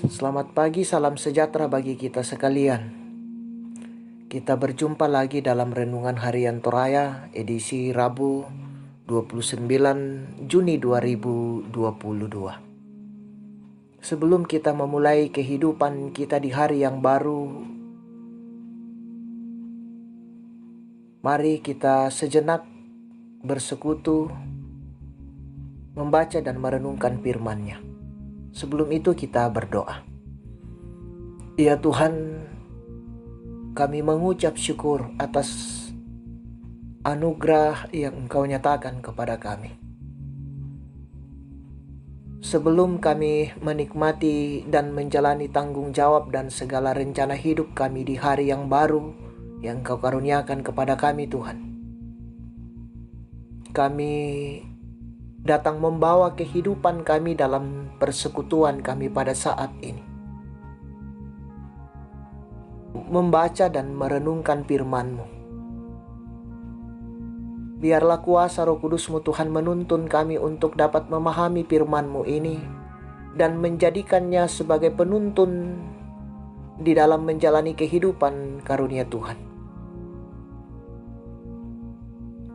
Selamat pagi, salam sejahtera bagi kita sekalian. Kita berjumpa lagi dalam Renungan Harian Toraya, edisi Rabu 29 Juni 2022. Sebelum kita memulai kehidupan kita di hari yang baru, mari kita sejenak bersekutu, membaca dan merenungkan firman-Nya. Sebelum itu kita berdoa. Ya Tuhan, kami mengucap syukur atas anugerah yang Engkau nyatakan kepada kami. Sebelum kami menikmati dan menjalani tanggung jawab dan segala rencana hidup kami di hari yang baru yang Engkau karuniakan kepada kami Tuhan, kami datang membawa kehidupan kami dalam persekutuan kami pada saat ini, membaca dan merenungkan firman-Mu. Biarlah kuasa Roh Kudus-Mu Tuhan menuntun kami untuk dapat memahami firman-Mu ini dan menjadikannya sebagai penuntun di dalam menjalani kehidupan karunia Tuhan.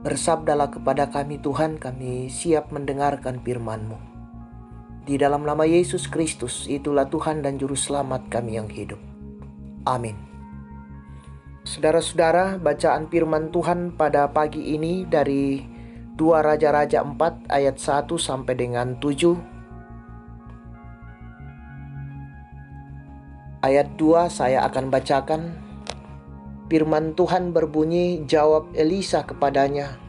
Bersabdalah kepada kami Tuhan, kami siap mendengarkan firman-Mu. Di dalam nama Yesus Kristus, itulah Tuhan dan Juru Selamat kami yang hidup. Amin. Saudara-saudara, bacaan firman Tuhan pada pagi ini dari 2 Raja-Raja 4 ayat 1 sampai dengan 7. Ayat 2 saya akan bacakan. Firman Tuhan berbunyi, jawab Elisa kepadanya,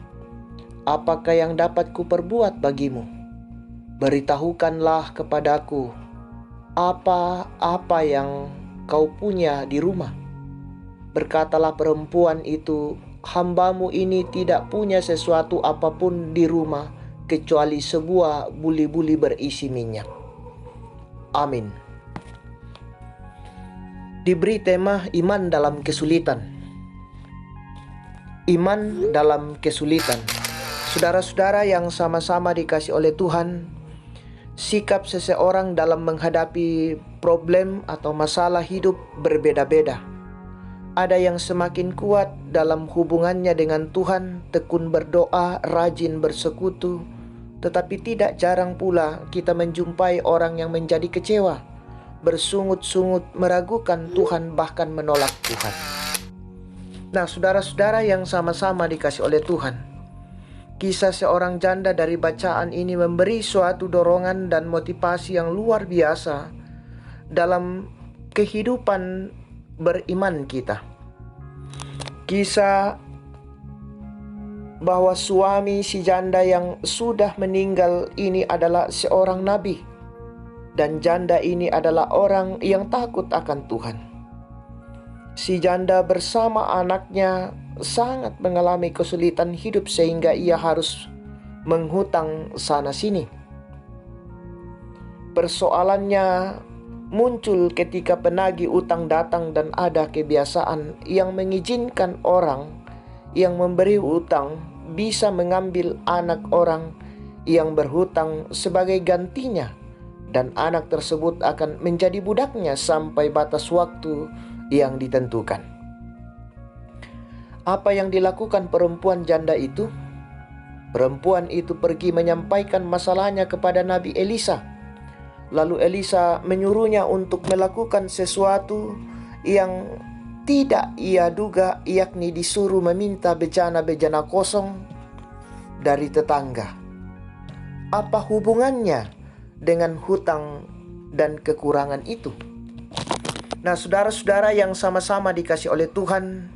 apakah yang dapat kuperbuat bagimu? Beritahukanlah kepadaku apa yang kau punya di rumah. Berkatalah perempuan itu, hambamu ini tidak punya sesuatu apapun di rumah kecuali sebuah buli-buli berisi minyak. Amin. Diberi tema iman dalam kesulitan. Iman dalam kesulitan. Saudara-saudara yang sama-sama dikasih oleh Tuhan, sikap seseorang dalam menghadapi problem atau masalah hidup berbeda-beda. Ada yang semakin kuat dalam hubungannya dengan Tuhan, tekun berdoa, rajin bersekutu. Tetapi tidak jarang pula kita menjumpai orang yang menjadi kecewa, bersungut-sungut, meragukan Tuhan, bahkan menolak Tuhan. Nah, saudara-saudara yang sama-sama dikasih oleh Tuhan, kisah seorang janda dari bacaan ini memberi suatu dorongan dan motivasi yang luar biasa dalam kehidupan beriman kita. Kisah bahwa suami si janda yang sudah meninggal ini adalah seorang nabi, dan janda ini adalah orang yang takut akan Tuhan. Si janda bersama anaknya sangat mengalami kesulitan hidup sehingga ia harus menghutang sana-sini. Persoalannya muncul ketika penagih utang datang dan ada kebiasaan yang mengizinkan orang yang memberi utang bisa mengambil anak orang yang berhutang sebagai gantinya, dan anak tersebut akan menjadi budaknya sampai batas waktu yang ditentukan. Apa yang dilakukan perempuan janda itu? Perempuan itu pergi menyampaikan masalahnya kepada Nabi Elisa. Lalu Elisa menyuruhnya untuk melakukan sesuatu yang tidak ia duga, yakni disuruh meminta bejana-bejana kosong dari tetangga. Apa hubungannya dengan hutang dan kekurangan itu? Nah, saudara-saudara yang sama-sama dikasih oleh Tuhan,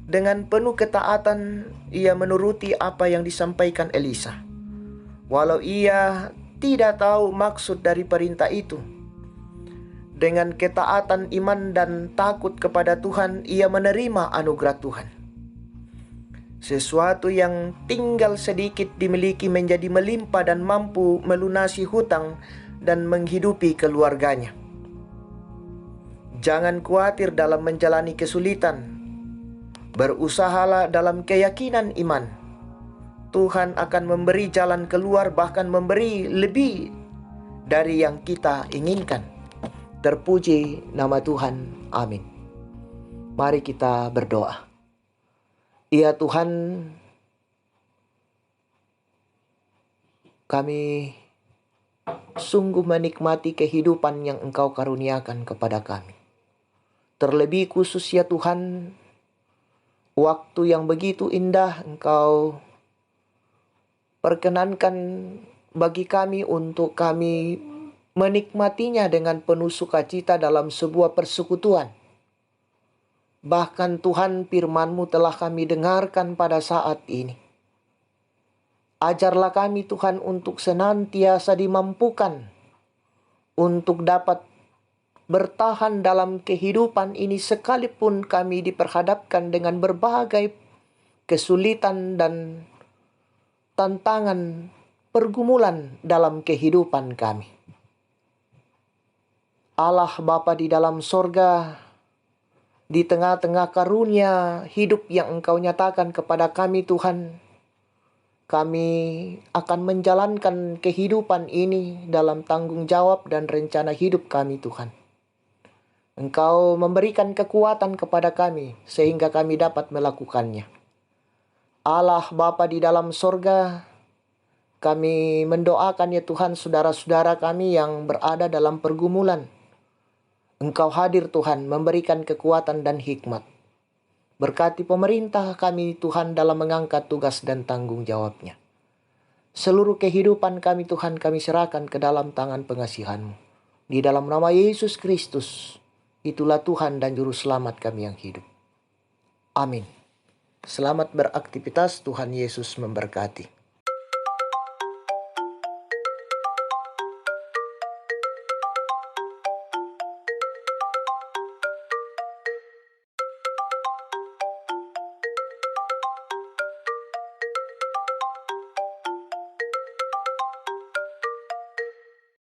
dengan penuh ketaatan ia menuruti apa yang disampaikan Elisa. Walau ia tidak tahu maksud dari perintah itu, dengan ketaatan iman dan takut kepada Tuhan, ia menerima anugerah Tuhan. Sesuatu yang tinggal sedikit dimiliki menjadi melimpah dan mampu melunasi hutang dan menghidupi keluarganya. Jangan khawatir dalam menjalani kesulitan. Berusahalah dalam keyakinan iman. Tuhan akan memberi jalan keluar, bahkan memberi lebih dari yang kita inginkan. Terpuji nama Tuhan. Amin. Mari kita berdoa. Ya Tuhan, kami sungguh menikmati kehidupan yang Engkau karuniakan kepada kami. Terlebih khusus ya Tuhan, waktu yang begitu indah Engkau perkenankan bagi kami untuk kami menikmatinya dengan penuh sukacita dalam sebuah persekutuan. Bahkan Tuhan, firman-Mu telah kami dengarkan pada saat ini. Ajarlah kami Tuhan untuk senantiasa dimampukan untuk dapat bertahan dalam kehidupan ini sekalipun kami diperhadapkan dengan berbagai kesulitan dan tantangan pergumulan dalam kehidupan kami. Allah Bapa di dalam sorga, di tengah-tengah karunia hidup yang Engkau nyatakan kepada kami Tuhan, kami akan menjalankan kehidupan ini dalam tanggung jawab dan rencana hidup kami Tuhan. Engkau memberikan kekuatan kepada kami sehingga kami dapat melakukannya. Allah Bapa di dalam sorga, kami mendoakan ya Tuhan saudara-saudara kami yang berada dalam pergumulan. Engkau hadir Tuhan memberikan kekuatan dan hikmat. Berkati pemerintah kami Tuhan dalam mengangkat tugas dan tanggung jawabnya. Seluruh kehidupan kami Tuhan kami serahkan ke dalam tangan pengasihan-Mu. Di dalam nama Yesus Kristus, itulah Tuhan dan Juru Selamat kami yang hidup. Amin. Selamat beraktivitas, Tuhan Yesus memberkati.